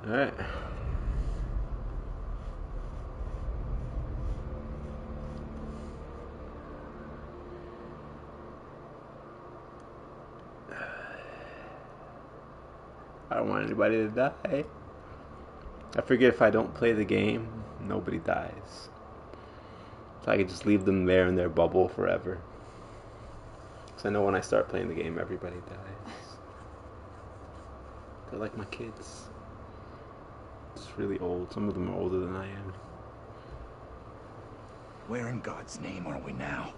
Alright. I don't want anybody to die. I figure if I don't play the game, nobody dies. So I could just leave them there in their bubble forever. Because I know when I start playing the game, everybody dies. They're like my kids. It's really old. Some of them are older than I am. Where in God's name are we now?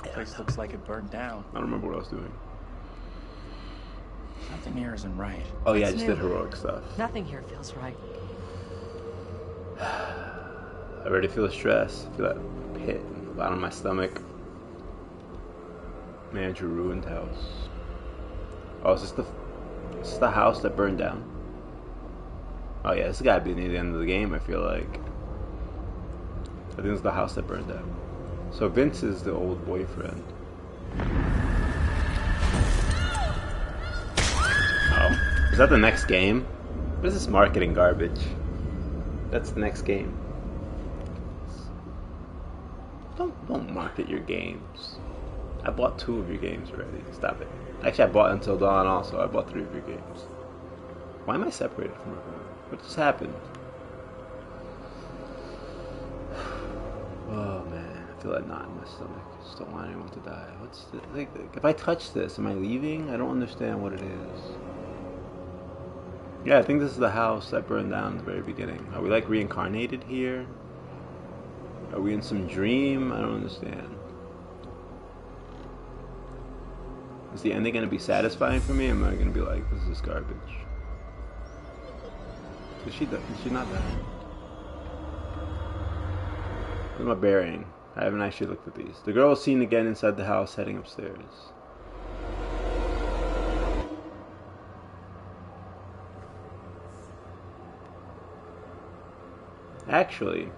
The place looks like it burned down. I don't remember what I was doing. Something here isn't right. Oh yeah, I What's just did new? heroic stuff. Nothing here feels right. I already feel the stress. I feel that pit in the bottom of my stomach. Manager ruined house. Oh, is this the house that burned down? Oh yeah, this gotta be near the end of the game, I feel like. I think it's the house that burned down. So Vince is the old boyfriend. Oh, is that the next game? What is this marketing garbage? That's the next game. Don't market your games. I bought 2 of your games already. Stop it. Actually, I bought Until Dawn also. I bought 3 of your games. Why am I separated from everyone? What just happened? Oh man, I feel that knot in my stomach. I just don't want anyone to die. What's the, like? If I touch this, am I leaving? I don't understand what it is. Yeah, I think this is the house that burned down at the very beginning. Are we like reincarnated here? Are we in some dream? I don't understand. Is the ending going to be satisfying for me? Or am I going to be like, this is garbage? Did she not die? Where's my bearing? I haven't actually looked at these. The girl was seen again inside the house heading upstairs. Actually,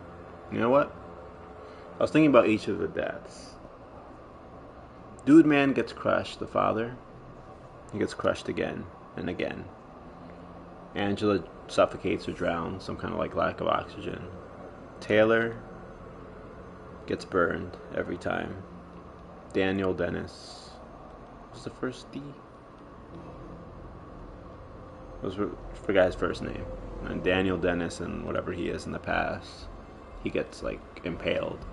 you know what? I was thinking about each of the deaths. Dude Man gets crushed, the father. He gets crushed again and again. Angela suffocates or drowns, some kind of like lack of oxygen. Taylor gets burned every time. Daniel Dennis. What's the first D? Those were the guy's first name. And Daniel Dennis and whatever he is in the past, he gets like impaled.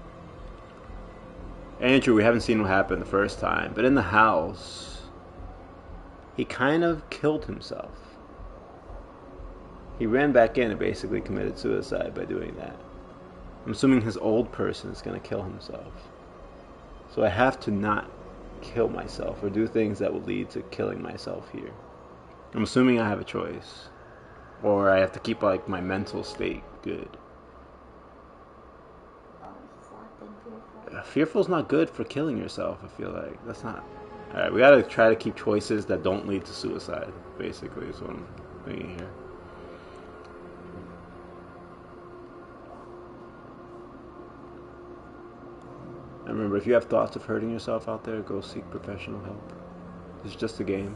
Andrew, we haven't seen what happened the first time, but in the house, he kind of killed himself. He ran back in and basically committed suicide by doing that. I'm assuming his old person is going to kill himself. So I have to not kill myself or do things that will lead to killing myself here. I'm assuming I have a choice. Or I have to keep like my mental state good. Fearful's not good for killing yourself, I feel like. That's not... Alright, we gotta try to keep choices that don't lead to suicide, basically, is what I'm thinking here. And remember, if you have thoughts of hurting yourself out there, go seek professional help. It's just a game.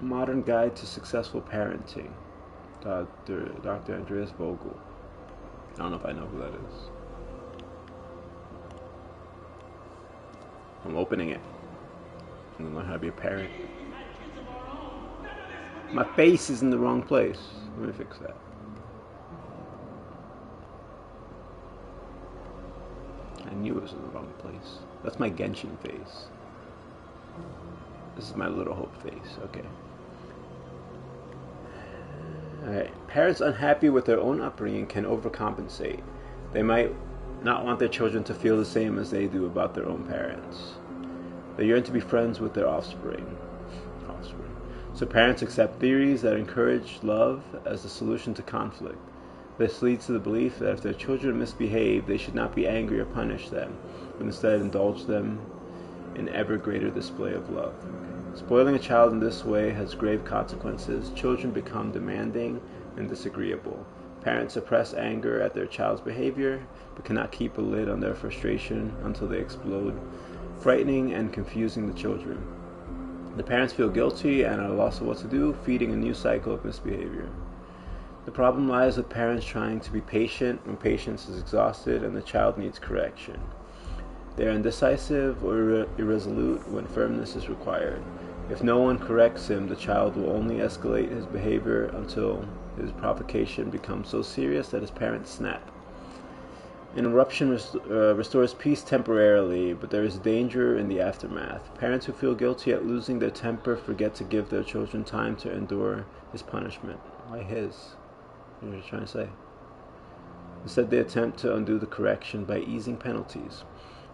Modern Guide to Successful Parenting. Dr. Andreas Vogel. I don't know if I know who that is. I'm opening it. I'm gonna learn how to be a parent. My face is in the wrong place. Let me fix that. I knew it was in the wrong place. That's my Genshin face. This is my Little Hope face. Okay. Alright. Parents unhappy with their own upbringing can overcompensate. They might not want their children to feel the same as they do about their own parents. They yearn to be friends with their offspring. So parents accept theories that encourage love as the solution to conflict. This leads to the belief that if their children misbehave, they should not be angry or punish them, but instead indulge them in ever greater display of love. Spoiling a child in this way has grave consequences. Children become demanding and disagreeable. Parents suppress anger at their child's behavior, but cannot keep a lid on their frustration until they explode frightening and confusing the children. The parents feel guilty and are lost of what to do, feeding a new cycle of misbehavior. The problem lies with parents trying to be patient when patience is exhausted and the child needs correction. They are indecisive or irresolute when firmness is required. If no one corrects him, the child will only escalate his behavior until his provocation becomes so serious that his parents snap. An interruption restores peace temporarily, but there is danger in the aftermath. Parents who feel guilty at losing their temper forget to give their children time to endure his punishment. Why his? What are you trying to say? Instead, they attempt to undo the correction by easing penalties.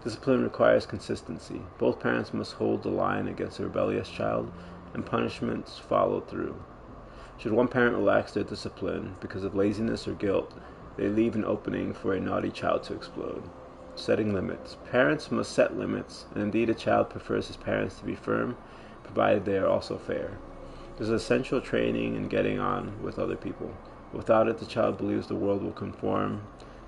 Discipline requires consistency. Both parents must hold the line against a rebellious child, and punishments follow through. Should one parent relax their discipline because of laziness or guilt, they leave an opening for a naughty child to explode. Setting limits. Parents must set limits, and indeed a child prefers his parents to be firm, provided they are also fair. There's essential training in getting on with other people. Without it, the child believes the world will conform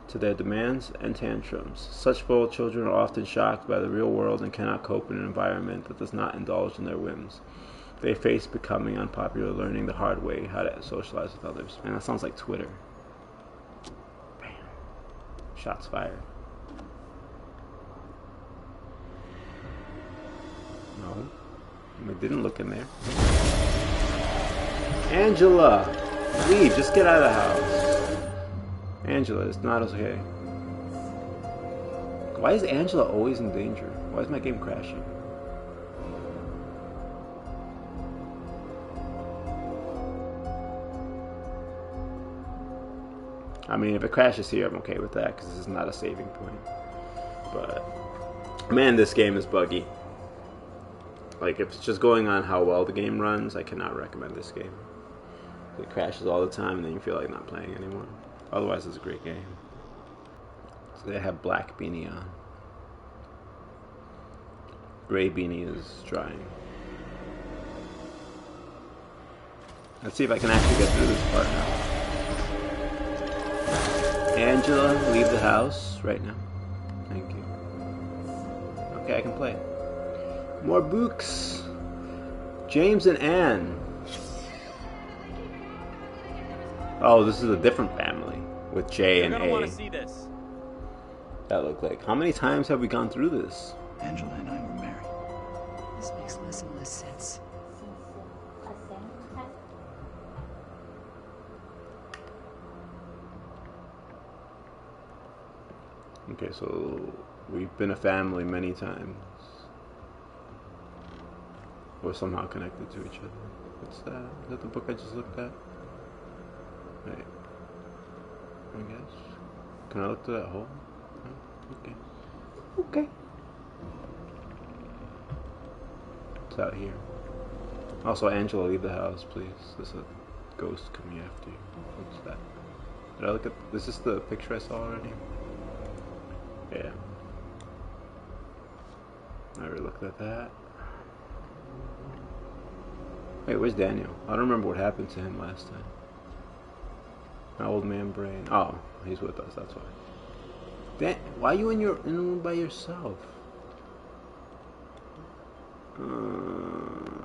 to their demands and tantrums. Such spoiled children are often shocked by the real world and cannot cope in an environment that does not indulge in their whims. They face becoming unpopular, learning the hard way how to socialize with others. And that sounds like Twitter. Bam. Shots fired. No. We didn't look in there. Angela! Leave, just get out of the house. Angela, it's not okay. Why is Angela always in danger? Why is my game crashing? I mean, if it crashes here, I'm okay with that, because this is not a saving point. But, man, this game is buggy. Like, if it's just going on how well the game runs, I cannot recommend this game. It crashes all the time, and then you feel like not playing anymore. Otherwise, it's a great game. So they have black beanie on. Gray beanie is drying. Let's see if I can actually get through this part now. Angela, leave the house right now. Thank you. Okay, I can play. More books. James and Anne. Oh, this is a different family with J and A. Want to see this. That looked like. How many times have we gone through this? Angela and I were married. This makes less and less sense. Okay, so we've been a family many times. We're somehow connected to each other. What's that? Is that the book I just looked at? Wait. I guess. Can I look through that hole? No? Okay. Okay. It's out here. Also, Angela, leave the house, please. There's a ghost coming after you. What's that? Did I look at... Is this the picture I saw already? Yeah. I already looked at that. Wait, where's Daniel? I don't remember what happened to him last time. My old man brain. Oh, he's with us, that's why. Why are you in the room by yourself?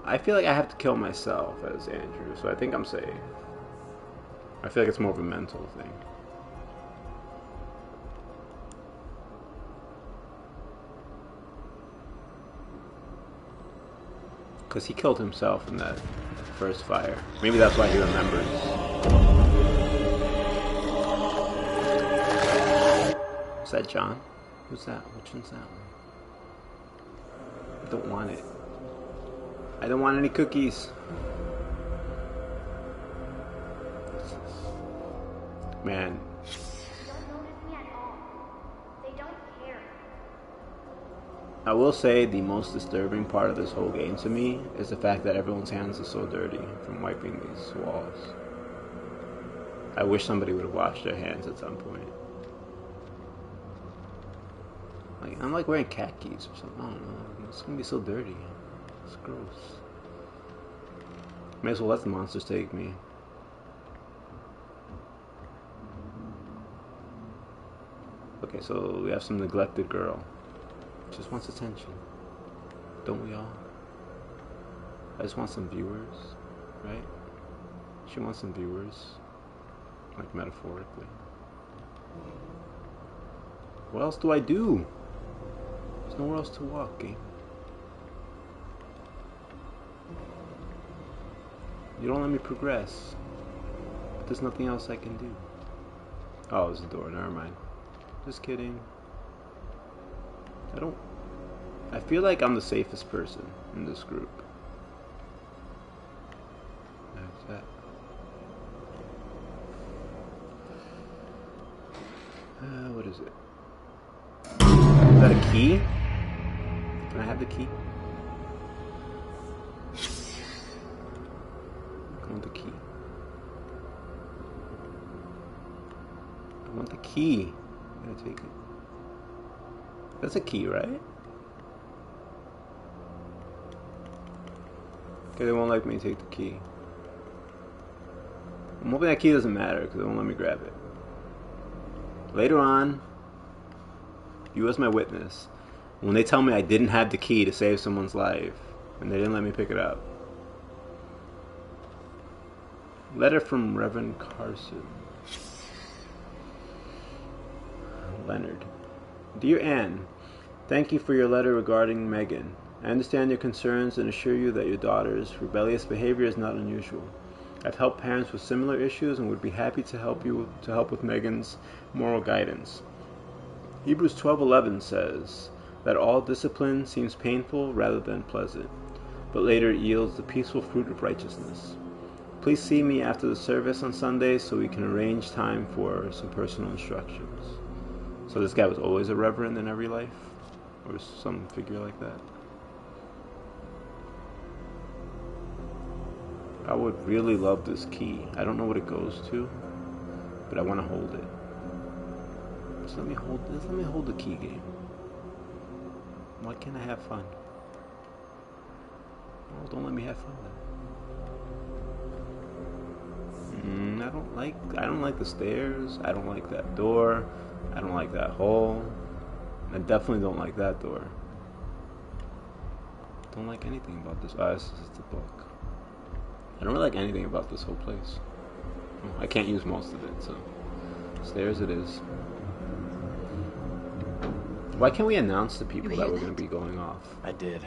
I feel like I have to kill myself as Andrew, so I think I'm safe. I feel like it's more of a mental thing. Because he killed himself in that first fire. Maybe that's why he remembers. Is that John? Who's that? Which one's that one? I don't want it. I don't want any cookies. Man. I will say the most disturbing part of this whole game to me is the fact that everyone's hands are so dirty from wiping these walls. I wish somebody would have washed their hands at some point. Like, I'm like wearing khakis or something. I don't know. It's gonna be so dirty. It's gross. May as well let the monsters take me. Okay, so we have some neglected girl. Just wants attention. Don't we all? I just want some viewers, right? She wants some viewers, like metaphorically. What else do I do? There's nowhere else to walk, game. You don't let me progress. But there's nothing else I can do. Oh, there's a door. Never mind. Just kidding. I feel like I'm the safest person in this group. There's that. What is it? Is that a key? Can I have the key? I want the key. I want the key. I'm gonna take it. That's a key, right? Okay, they won't let me take the key. I'm hoping that key doesn't matter because they won't let me grab it. Later on, you as my witness, when they tell me I didn't have the key to save someone's life and they didn't let me pick it up. Letter from Reverend Carson. Leonard. Dear Anne, thank you for your letter regarding Megan. I understand your concerns and assure you that your daughter's rebellious behavior is not unusual. I've helped parents with similar issues and would be happy to help with Megan's moral guidance. Hebrews 12:11 says that all discipline seems painful rather than pleasant, but later it yields the peaceful fruit of righteousness. Please see me after the service on Sunday so we can arrange time for some personal instructions. So this guy was always a reverend in every life? Or some figure like that? I would really love this key. I don't know what it goes to, but I want to hold it. Just let me hold the key game. Why can't I have fun? Well, don't let me have fun then. I don't like the stairs. I don't like that door. I don't like that hole. I definitely don't like that door. Don't like anything about this. This is the book. I don't really like anything about this whole place. I can't use most of it, so stairs it is. Why can't we announce to people that we're going to be going off? I did.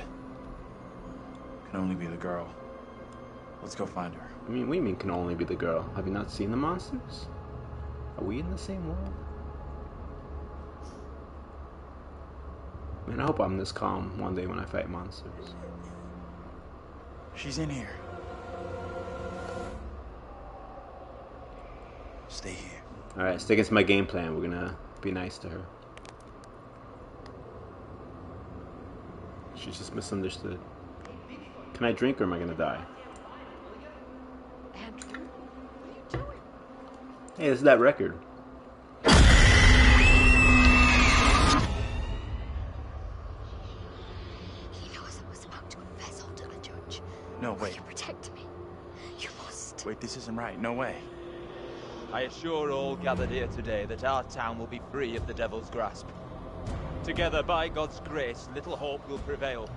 Can only be the girl. Let's go find her. I mean, what do you mean can only be the girl? Have you not seen the monsters? Are we in the same world? Man, I hope I'm this calm one day when I fight monsters. She's in here. Stay here. Alright, stick to my game plan. We're gonna be nice to her. She's just misunderstood. Can I drink or am I gonna die? Andrew, what are you doing? Hey, this is that record. He knows I was about to confess all to the judge. No, Will wait. you protect me? You must. Wait, this isn't right. No way. I assure all gathered here today that our town will be free of the devil's grasp. Together, by God's grace, little hope will prevail.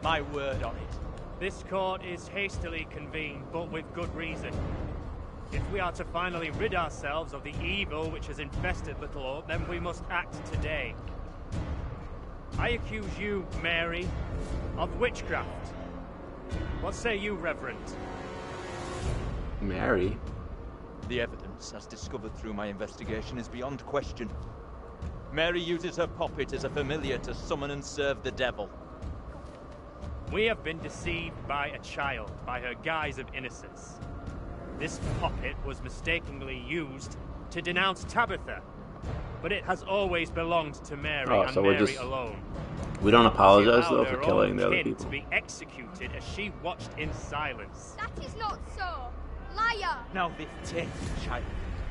My word on it. This court is hastily convened, but with good reason. If we are to finally rid ourselves of the evil which has infested Little Hope, then we must act today. I accuse you, Mary, of witchcraft. What say you, Reverend? Mary? The evidence, as discovered through my investigation, is beyond question. Mary uses her puppet as a familiar to summon and serve the devil. We have been deceived by a child, by her guise of innocence. This puppet was mistakenly used to denounce Tabitha, but it has always belonged to Mary and Mary alone. We don't apologize She though allowed for her killing own the other kin people. to be executed as she watched in silence. That is not so. Liar! Now this tainted child,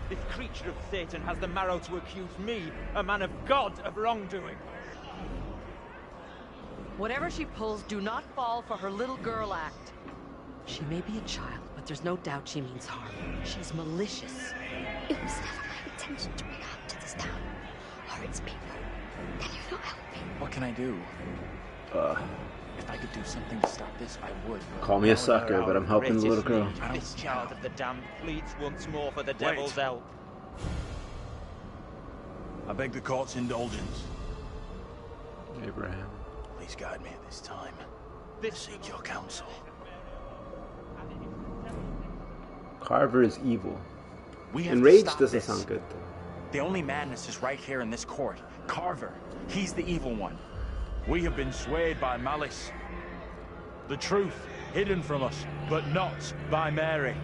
this creature of Satan, has the marrow to accuse me, a man of God, of wrongdoing. Whatever she pulls, do not fall for her little girl act. She may be a child, but there's no doubt she means harm. She's malicious. It was never my intention to bring harm to this town or its people. Can you not help me? What can I do? If I could do something to stop this, I would. Call me a sucker, but I'm helping the little girl. This child of the damned pleads once more for the devil's help. I beg the court's indulgence. Abraham. Please guide me this time. I seek your counsel. Carver is evil. We have Enraged to stop doesn't this. sound good though. The only madness is right here in this court. Carver, he's the evil one. We have been swayed by malice. The truth hidden from us, but not by Mary.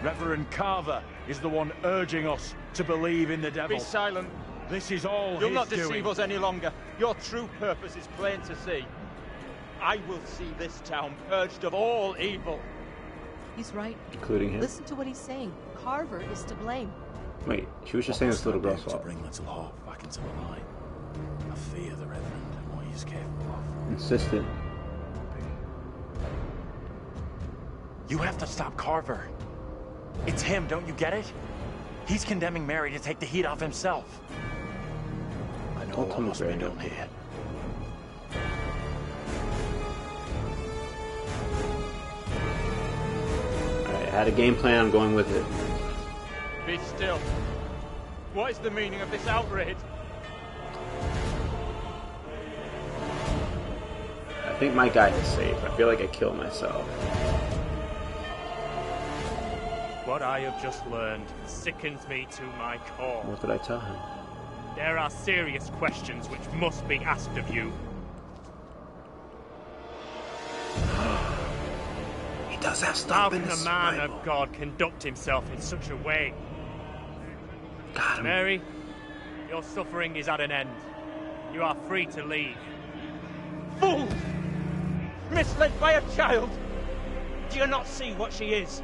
Reverend Carver is the one urging us to believe in the devil. Be silent. This is all You'll his not deceive doing. us any longer. Your true purpose is plain to see. I will see this town purged of all evil. He's right. Including him. Listen to what he's saying. Carver is to blame. Wait, she was just saying this little girl's to fault. bring Little Hope back into the light. I fear the Reverend and what he is capable of. Insistent. You have to stop Carver. It's him, don't you get it? He's condemning Mary to take the heat off himself. I know Don't what tell me must be Brandon. done here. Alright, I had a game plan, I'm going with it. Be still. What is the meaning of this outrage? I think my guy is safe. I feel like I killed myself. What I have just learned sickens me to my core. What did I tell him? There are serious questions which must be asked of you. He does have How stuff in can a his man Bible. of God conduct himself in such a way? Got him. Mary, your suffering is at an end. You are free to leave. Fool! Misled by a child! Do you not see what she is?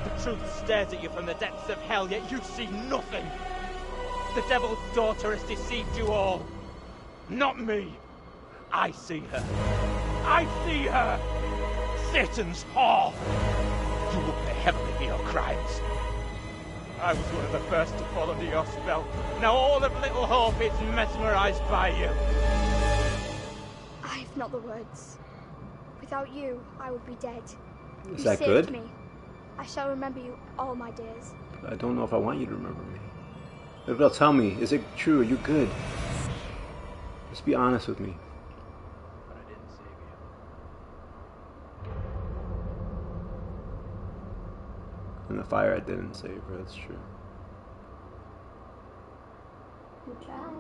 The truth stares at you from the depths of hell, yet you see nothing. The devil's daughter has deceived you all. Not me. I see her. I see her! Satan's whore! You will pay heavily for your crimes. I was one of the first to fall under your spell. Now all of Little Hope is mesmerized by you. I have not the words. Without you, I would be dead. Is You that saved good? me. I shall remember you all my days. I don't know if I want you to remember me. Maybe they'll tell me, is it true? Are you good? Just be honest with me. But I didn't save you. In the fire, I didn't save her. That's true. You tried.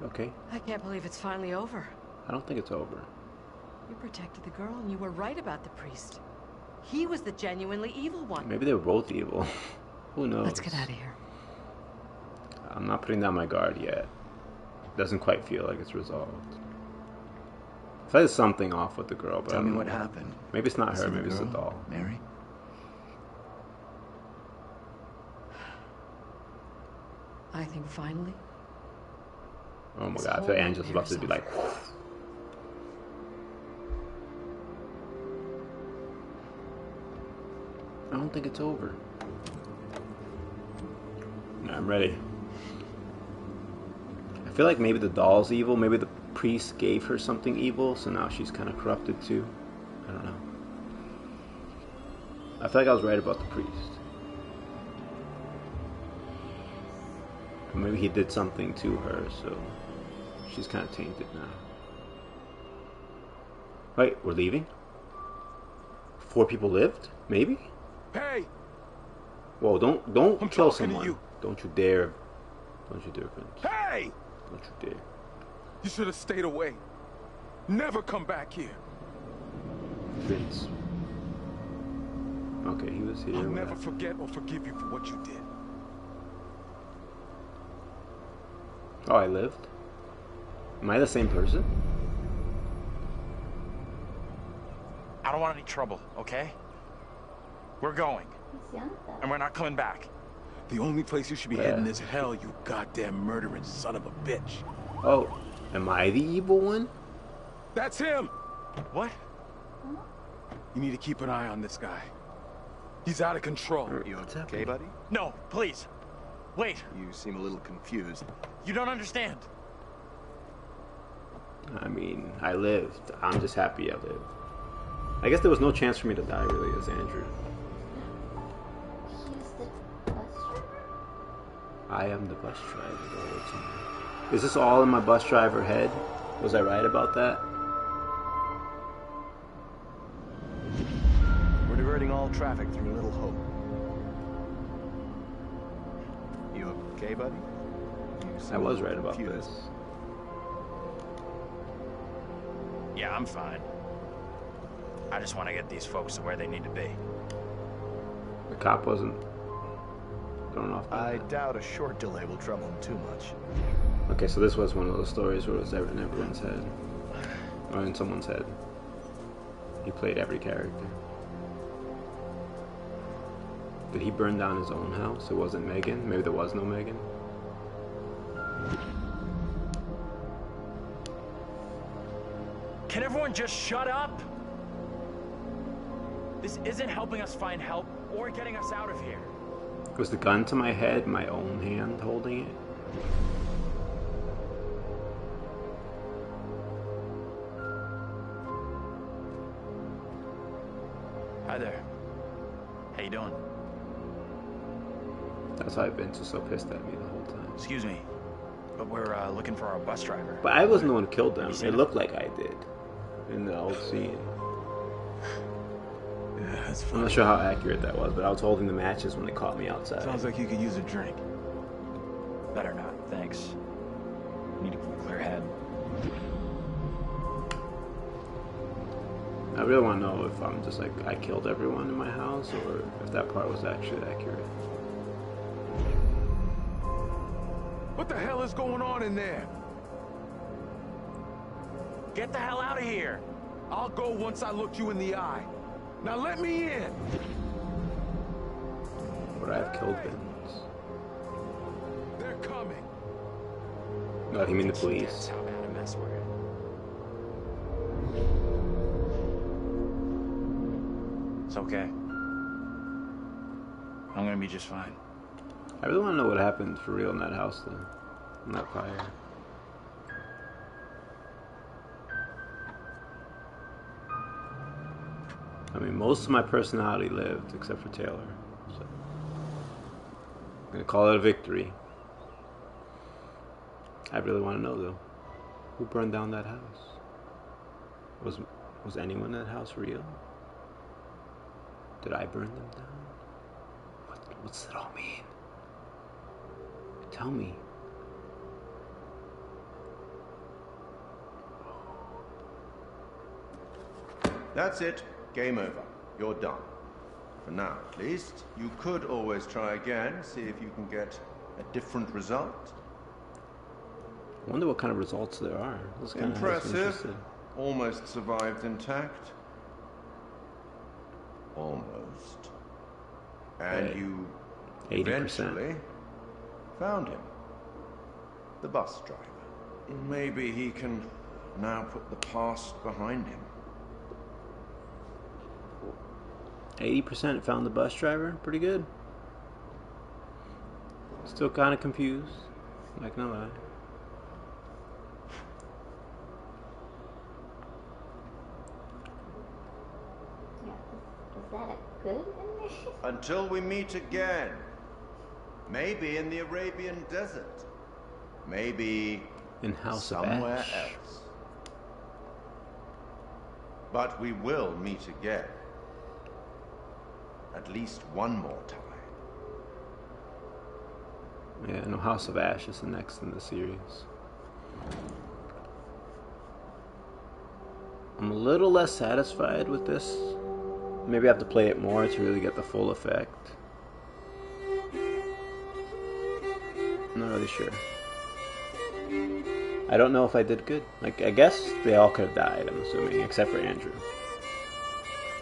Okay. I can't believe it's finally over. I don't think it's over. You protected the girl and you were right about the priest. He was the genuinely evil one. Maybe they were both evil. Who knows? Let's get out of here. I'm not putting down my guard yet. Doesn't quite feel like it's resolved. I feel like there's something off with the girl, but I Tell don't me know what happened. Maybe it's not You her, see the maybe it's the girl, doll. Mary? I think finally. Oh my This god, I whole feel like Angela's about to be nightmare's like... I don't think it's over. Nah, I'm ready. I feel like maybe the doll's evil, maybe the priest gave her something evil, so now she's kind of corrupted too. I don't know. I feel like I was right about the priest. Or maybe he did something to her, so she's kind of tainted now. Wait, we're leaving? 4 people lived? Maybe? Hey! Whoa, don't I'm kill talking to someone. you. Don't you dare. Don't you dare, Prince. Hey! Don't you dare. You should have stayed away. Never come back here. Prince. Okay, he was here. I'll What never happened? forget or forgive you for what you did. Oh, I lived? Am I the same person? I don't want any trouble, okay? We're going. And we're not coming back. The only place you should be Yeah. heading is hell, you goddamn murdering son of a bitch. Oh, am I the evil one? That's him! What? You need to keep an eye on this guy. He's out of control. You okay, buddy? No, please. Wait. You seem a little confused. You don't understand. I mean, I lived. I'm just happy I lived. I guess there was no chance for me to die, really, as Andrew. He's the bus driver? I am the bus driver the whole time. Is this all in my bus driver head? Was I right about that? We're diverting all traffic through Little Hope. You okay, buddy? I was right about confused. this. Yeah, I'm fine. I just want to get these folks to where they need to be. The cop wasn't thrown off by I that. doubt a short delay will trouble him too much. Okay, so this was one of those stories where it was in everyone's head. Or in someone's head. He played every character. Did he burn down his own house? It wasn't Megan? Maybe there was no Megan? Can everyone just shut up? This isn't helping us find help or getting us out of here. Was the gun to my head my own hand holding it? Hi there. How you doing? That's why Vince was so pissed at me the whole time. Excuse me, but we're looking for our bus driver. But I wasn't the one who killed them. You seen It him? looked like I did in the old scene. Yeah, that's I'm fine. not sure how accurate that was, but I was holding the matches when they caught me outside. Sounds like you could use a drink. Better not, thanks. Need a clear head. I really want to know if I'm just like, I killed everyone in my house, or if that part was actually accurate. What the hell is going on in there? Get the hell out of here! I'll go once I look you in the eye. Now let me in! Would I have killed Vince? They're coming. No, you mean the That's police? how bad a mess we're in. It's okay. I'm gonna be just fine. I really want to know what happened for real in that house, though. In that fire. I mean, most of my personality lived, except for Taylor. So I'm gonna call it a victory. I really want to know, though. Who burned down that house? Was anyone in that house real? Did I burn them down? What's it all mean? Tell me. That's it. Game over. You're done. For now, at least. You could always try again, see if you can get a different result. I wonder what kind of results there are. This kind of has me Impressive. interested. Almost survived intact. Almost. And Hey, you 80%. eventually found him. The bus driver. Maybe he can now put the past behind him. 80% found the bus driver. Pretty good. Still kind of confused. Like, no lie. Yeah, is that a good ending? Until we meet again. Maybe in the Arabian desert. Maybe In House of somewhere Ash. else. But we will meet again. At least one more time. Yeah, no, House of Ash is the next in the series. I'm a little less satisfied with this. Maybe I have to play it more to really get the full effect. I'm not really sure. I don't know if I did good. Like, I guess they all could have died, I'm assuming, except for Andrew.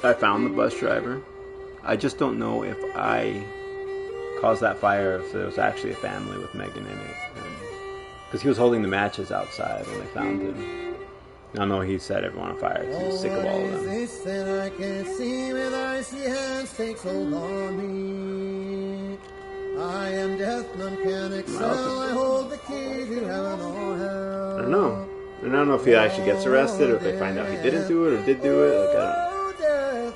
I found the bus driver. I just don't know if I caused that fire, if there was actually a family with Megan in it. Because he was holding the matches outside when they found him. I know he set everyone on fire. He was sick of all of them. This that I can see with icy hands peace takes hold on me. I am death, none can excel. I hold the key to heaven or hell. I don't know. I don't know if he actually gets arrested or if they find out he didn't do it or did do it. Like, I don't know. Death,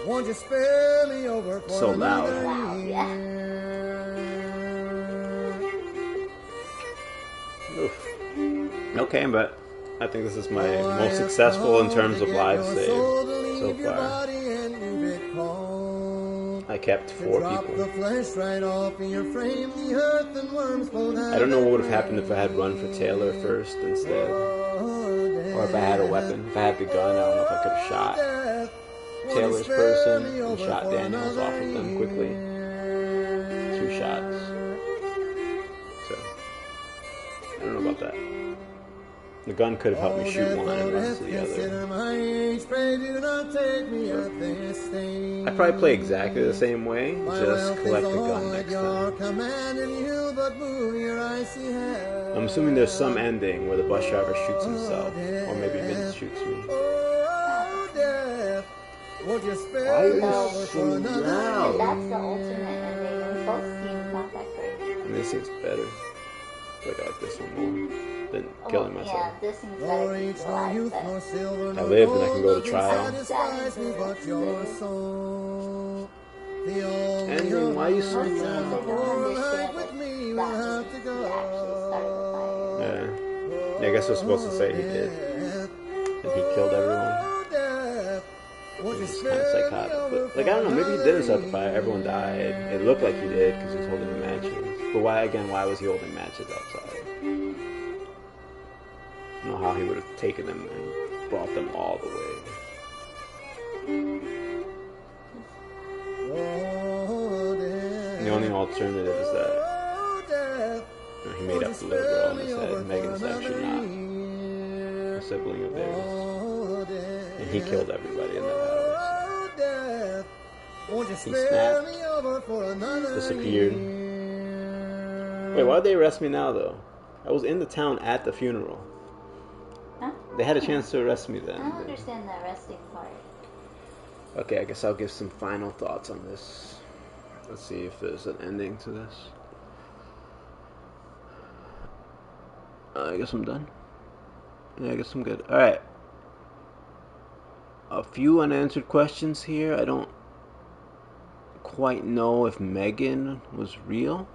won't you spare me over for So loud. Oof. Okay, but I think this is my most successful in terms of lives saved so far. I kept 4 people. I don't know what would have happened if I had run for Taylor first instead. Or if I had a weapon. If I had the gun, I don't know if I could have shot Taylor's person and shot Daniels off of them quickly. 2 shots. So, I don't know about that. The gun could have helped me shoot one and run to the other. I'd probably play exactly the same way, just collect the gun next time. I'm assuming there's some ending where the bus driver shoots himself, or maybe Vince shoots me. Why are you so loud? That's the alternate ending. Both scenes not that great. And this seems better. I like this one more than killing myself. Yeah, this seems better. I live and I can go to trial. Ending, why are you so loud? Yeah, I guess we're supposed to say he did. And he killed everyone. He's kind of psychotic. But, like, I don't know, maybe he didn't start the fire. Everyone died. It looked like he did because he was holding the matches. But why was he holding matches outside? I don't know how he would have taken them and brought them all the way. The only alternative is that he made up the little girl in his head. Megan's actually not a sibling of theirs. And he killed everybody in that house. He snapped, disappeared. Wait, why'd they arrest me now, though? I was in the town at the funeral. Huh? They had a chance to arrest me then. I don't understand the arresting part. Okay, I guess I'll give some final thoughts on this. Let's see if there's an ending to this. I guess I'm done. Yeah, I guess I'm good. Alright. A few unanswered questions here. I don't quite know if Megan was real.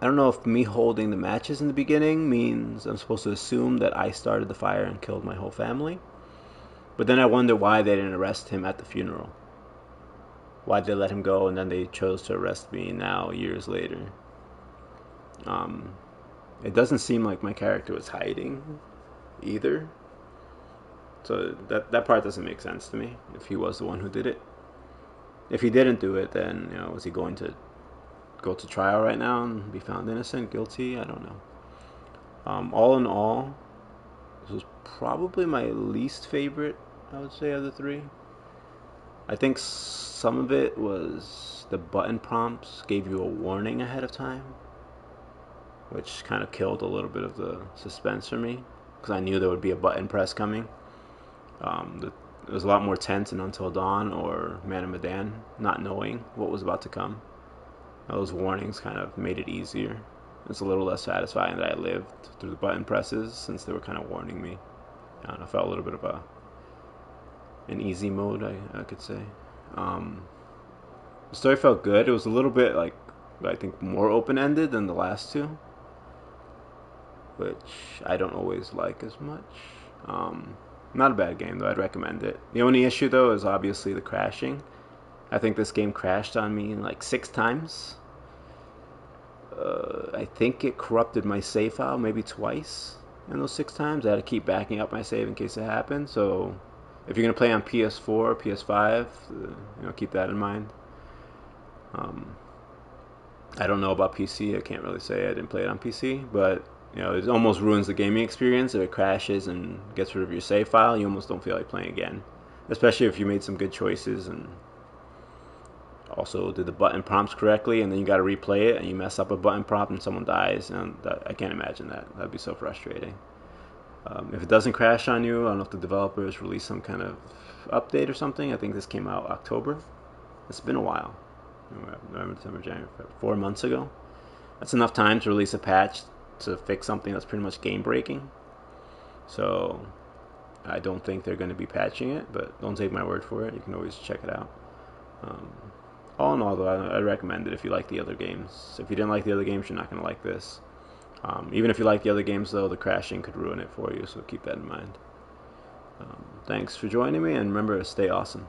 I don't know if me holding the matches in the beginning means I'm supposed to assume that I started the fire and killed my whole family. But then I wonder why they didn't arrest him at the funeral. Why did they let him go and then they chose to arrest me now, years later? It doesn't seem like my character was hiding either. So that part doesn't make sense to me, if he was the one who did it. If he didn't do it, then, was he going to go to trial right now and be found innocent, guilty? I don't know. All in all, this was probably my least favorite, I would say, of the 3. I think some of it was the button prompts gave you a warning ahead of time, which kind of killed a little bit of the suspense for me, because I knew there would be a button press coming. It was a lot more tense in Until Dawn or Man of Medan, not knowing what was about to come. Those warnings kind of made it easier. It's a little less satisfying that I lived through the button presses, since they were kind of warning me. I don't know, I felt a little bit of an easy mode, I could say. The story felt good. It was a little bit, I think, more open-ended than the last 2, which I don't always like as much. Not a bad game, though. I'd recommend it. The only issue, though, is obviously the crashing. I think this game crashed on me 6 times. I think it corrupted my save file maybe twice in those 6 times. I had to keep backing up my save in case it happened. So if you're going to play on PS4, PS5, keep that in mind. I don't know about PC. I can't really say. I didn't play it on PC, but it almost ruins the gaming experience. If it crashes and gets rid of your save file, you almost don't feel like playing again. Especially if you made some good choices and also did the button prompts correctly, and then you got to replay it and you mess up a button prompt and someone dies. And I can't imagine that. That'd be so frustrating. If it doesn't crash on you, I don't know if the developers release some kind of update or something. I think this came out October. It's been a while. November, December, January, February, 4 months ago. That's enough time to release a patch to fix something that's pretty much game breaking. So I don't think they're going to be patching it, but don't take my word for it. You can always check it out. All in all, though, I recommend it if you like the other games. If you didn't like the other games, you're not going to like this. Even if you like the other games, though, the crashing could ruin it for you, so keep that in mind. Thanks for joining me, and remember, stay awesome.